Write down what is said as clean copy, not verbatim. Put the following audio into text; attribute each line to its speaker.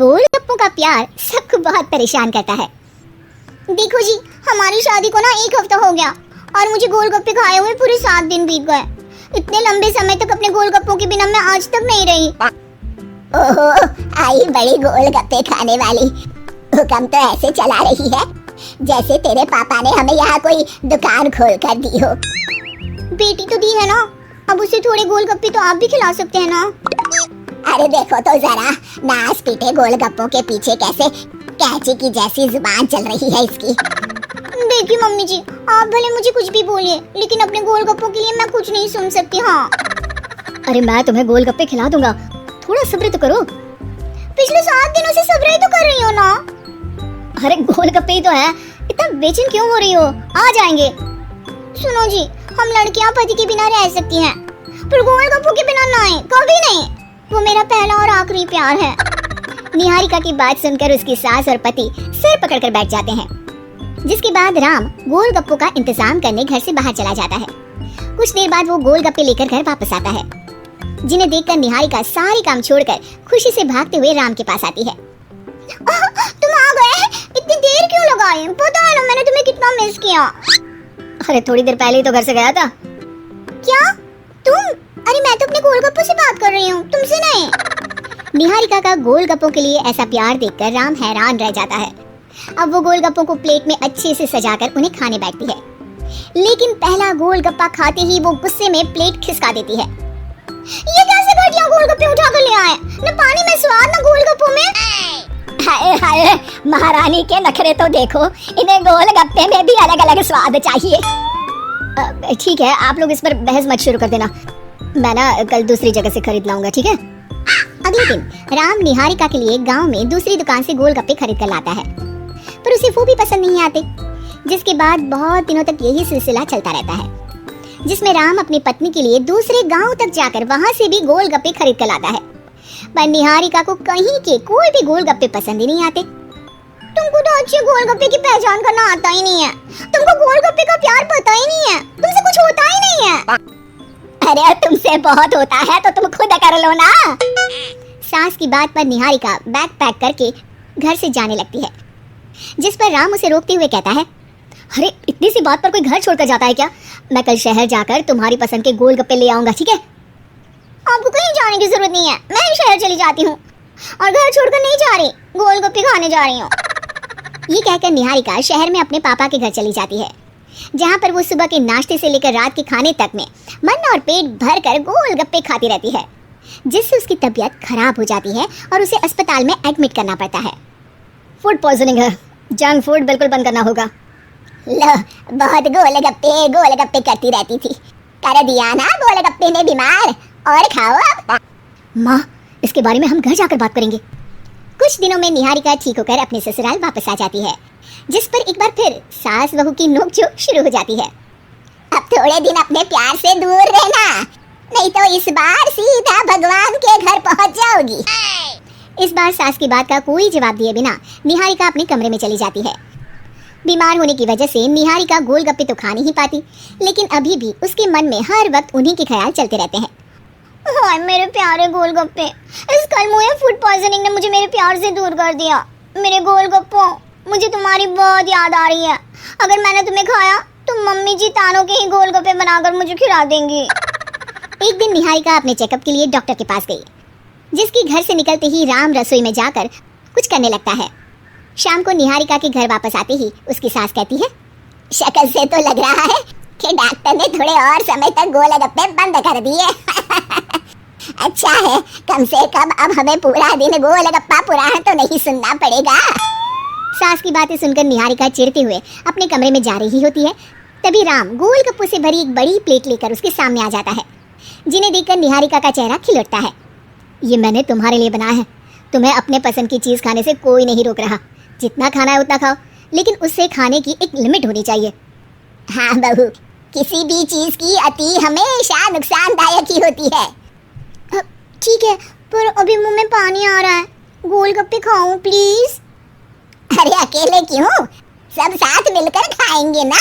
Speaker 1: गोलगप्पों का प्यार सबको बहुत परेशान करता है। देखो जी, हमारी शादी को ना 1 हफ्ता हो गया और मुझे गोलगप्पे खाए हुए पूरे 7 दिन बीत गए। इतने लंबे समय तक अपने गोलगप्पों के बिना मैं आज तक नहीं रही।
Speaker 2: ओहो, आई बड़ी गोलगप्पे खाने वाली। हुक्म तो ऐसे चला रही है जैसे तेरे पापा ने हमें यहाँ कोई दुकान खोल कर दी हो।
Speaker 1: बेटी तो दी है ना, अब उसे थोड़े गोलगप्पे तो आप भी खिला सकते हैं ना।
Speaker 2: अरे देखो तो जरा, नाच पीटे गोलगप्पों के पीछे कैसे कैंची की जैसी जुबान चल रही है इसकी।
Speaker 1: देखिए मम्मी जी, आप भले मुझे कुछ भी बोलिए, लेकिन अपने गोलगप्पों के लिए मैं कुछ नहीं सुन सकती। हाँ,
Speaker 3: अरे मैं तुम्हें गोलगप्पे खिला दूंगा, थोड़ा सब्र तो करो।
Speaker 1: पिछले 7 दिनों से सब्र ही तो कर रही हो ना।
Speaker 3: अरे गोलगप्पे ही तो है, इतना बेचैन क्यों हो रही हो? आ जाएंगे।
Speaker 1: सुनो जी, हम लड़कियां पति के बिना रह सकती हैं, पर गोलगप्पों के बिना नहीं, कभी नहीं। वो मेरा पहला और आखिरी प्यार है।
Speaker 3: निहारिका की बात सुनकर उसकी सास और पति सिर पकड़कर बैठ जाते हैं।
Speaker 1: जिसके बाद राम गोलगप्पों का इंतजाम करने घर से बाहर चला जाता है। कुछ देर बाद वो गोलगप्पे लेकर घर वापस आता है, जिन्हें देखकर निहारिका सारे काम छोड़कर खुशी से भागते हुए राम के पास आती है। तुम आ गए? इतनी देर क्यों लगाई? पता है ना मैंने तुम्हें कितना मिस किया।
Speaker 3: अरे थोड़ी देर पहले ही तो घर से गया था।
Speaker 1: क्या तुम? अरे मैं तो अपने गोलगप्पों से बात कर रही हूँ, तुमसे नहीं।
Speaker 3: निहारिका का गोलगप्पों के लिए ऐसा प्यार देखकर राम हैरान रह जाता है। अब वो गोलगप्पों को प्लेट में अच्छे से सजाकर उन्हें खाने बैठती है, लेकिन पहला गोलगप्पा खाते ही वो गुस्से में प्लेट खिसका देती है।
Speaker 1: ये कैसे घटिया गोलगप्पे उठा कर ले आए? न पानी में स्वाद, न गोलगप्पों में।
Speaker 2: हाय हाय, महारानी के नखरे तो देखो, इन्हें गोलगप्पे में भी अलग अलग स्वाद चाहिए।
Speaker 3: ठीक है, आप लोग इस पर बहस मत शुरू कर देना, मैं ना कल दूसरी जगह से खरीद लाऊंगा, ठीक है?
Speaker 1: अगले दिन राम निहारिका के लिए गांव में दूसरी दुकान से गोलगप्पे खरीद कर लाता है, पर उसे वो भी पसंद नहीं आते। जिसके बाद बहुत दिनों तक यही सिलसिला चलता रहता है, जिसमें राम अपनी पत्नी के लिए दूसरे गांव तक जाकर वहां से भी गोलगप्पे खरीद कर लाता है, पर निहारिका को कहीं के कोई भी गोलगप्पे पसंद ही नहीं आते। तुमको तो अच्छे गोलगप्पे की पहचान करना आता ही नहीं है, तुमको गोलगप्पे का प्यार पता ही नहीं है, तुमसे कुछ होता ही नहीं है।
Speaker 2: अरे तुमसे बहुत होता है तो तुम खुद कर लो ना।
Speaker 1: सास की बात पर निहारिका बैग पैक करके घर से जाने लगती है, जिस पर राम उसे रोकते हुए कहता है,
Speaker 3: अरे इतनी सी बात पर कोई घर छोड़कर जाता है क्या? मैं कल शहर जाकर तुम्हारी पसंद के गोलगप्पे ले आऊंगा, ठीक है?
Speaker 1: आपको कहीं जाने की जरूरत नहीं है, मैं ही शहर चली जाती हूँ और घर छोड़कर नहीं जा रही, गोलगप्पे खाने जा रही हूँ।
Speaker 3: ये कहकर निहारिका शहर में अपने पापा के घर चली जाती है, जहाँ पर वो सुबह के नाश्ते से लेकर रात के खाने तक में मन और पेट भरकर गोलगप्पे खाती रहती है, जिससे उसकी तबीयत खराब हो जाती है और उसे अस्पताल में एडमिट करना पड़ता है। फूड पॉइजनिंग है, जंक फूड बिल्कुल बंद करना होगा।
Speaker 2: लो, बहुत गोलगप्पे करती रहती थी, कर दिया ना गोलगप्पे ने बीमार। और खाओ अब।
Speaker 3: माँ, इसके बारे में हम घर जाकर बात करेंगे।
Speaker 1: कुछ दिनों में निहारिका ठीक होकर अपने ससुराल वापस आ जाती है, जिस पर एक बार फिर सास बहू की नोकझोंक शुरू हो जाती है।
Speaker 2: अब थोड़े दिन अपने प्यार से दूर रहना, नहीं तो इस बार सीधा भगवान के घर पहुंच जाओगी।
Speaker 1: इस बार सास की बात का कोई जवाब दिए बिना निहारिका अपने कमरे में चली जाती है। बीमार होने की वजह से निहारिका गोलगप्पे तो खा नहीं पाती, लेकिन अभी भी उसके मन में हर वक्त उन्हीं के ख्याल चलते रहते हैं। हाय मेरे प्यारे गोलगप्पे, इस कलमुए फूड पॉइजनिंग ने मुझे मेरे प्यार से दूर कर दिया। मेरे गोलगप्पों, मुझे तुम्हारी बहुत याद आ रही है। अगर मैंने तुम्हें खाया तो मम्मी जी तानों के ही गोलगप्पे बनाकर मुझे खिला देंगी।
Speaker 3: एक दिन निहारिका अपने चेकअप के लिए डॉक्टर के पास गई, जिसकी घर से निकलते ही राम रसोई में जाकर कुछ करने लगता है। शाम को निहारिका के घर वापस आते ही उसकी सास कहती है,
Speaker 2: शक्ल से तो लग रहा है कि डॉक्टर ने थोड़े और समय तक गोलगप्पे बंद कर दिए। अच्छा है, कम से कम अब हमें पूरा दिन गोलगप्पा पुराण तो नहीं सुनना पड़ेगा।
Speaker 3: सास की बातें सुनकर निहारिका चिढ़ते हुए अपने कमरे में जा रही होती है। तभी राम गोलगप्पों से भरी एक बड़ी प्लेट लेकर उसके सामने आ जाता है, जिन्हें देखकर निहारिका का चेहरा खिल उठता है। ये मैंने तुम्हारे लिए बनाया है, तुम्हें अपने पसंद की चीज खाने से कोई नहीं रोक रहा। जितना खाना है उतना खाओ, लेकिन उससे खाने की एक लिमिट होनी चाहिए।
Speaker 2: हाँ बहू, किसी भी चीज की अति हमेशा नुकसानदायक ही होती है।
Speaker 1: ठीक है, पर अभी मुंह में पानी आ रहा है, गोलगप्पे खाऊं प्लीज।
Speaker 2: अरे अकेले क्यों, सब साथ मिलकर खाएंगे ना।